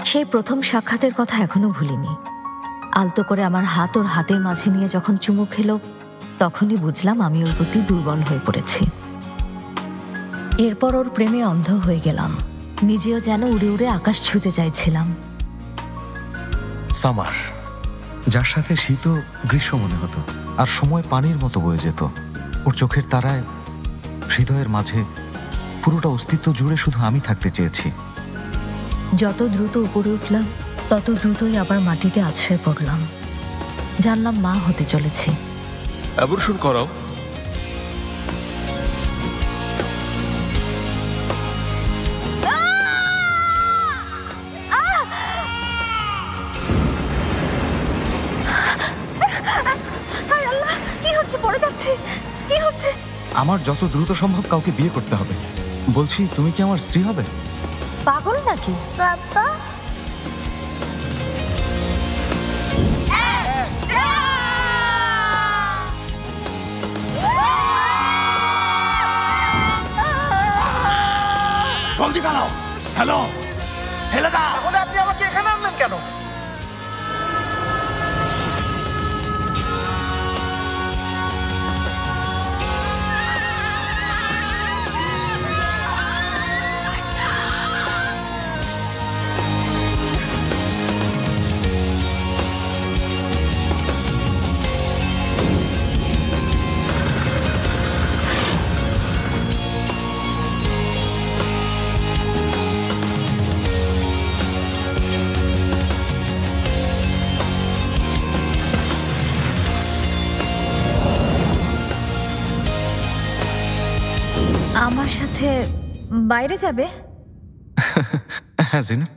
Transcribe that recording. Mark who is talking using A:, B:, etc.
A: সেই প্রথম সাক্ষাতের কথা এখনো ভুলিনি। আলতো করে আমার হাত ওর হাতের মাঝে নিয়ে যখন চুমু খেলো, তখনই বুঝলাম আমি ওর প্রতি দুর্বল হয়ে পড়েছি। এরপর ওর প্রেমে অন্ধ হয়ে গেলাম, নিজেও যেন উড়ে উড়ে আকাশ ছুঁতে চাইছিলাম।
B: সামার, যার সাথে শীত গ্রীষ্ম মনে হতো, আর সময় পানির মতো বয়ে যেত। ওর চোখের তারায় হৃদয়ের মাঝে পুরোটা অস্তিত্ব জুড়ে শুধু আমি থাকতে চেয়েছি।
A: যত দ্রুত উপরে উঠলাম, তত দ্রুতই আবার মাটিতে আছড়ে পড়লাম। জানলাম মা হতে চলেছি।
C: অ্যাবর্শন করাও।
A: কি হচ্ছে? পড়ে যাচ্ছে। কি হচ্ছে?
B: আমার যত দ্রুত সম্ভব কাউকে বিয়ে করতে হবে। বলছি, তুমি কি আমার স্ত্রী হবে?
A: পাগল নাকি?
D: বাবা,
E: জলদি ফেলাও। হ্যালো, ফেলে দাও।
F: তাহলে আপনি আমাকে এখানে আনলেন কেন?
A: আমার সাথে বাইরে যাবে?
B: হ্যাঁ জিনাত।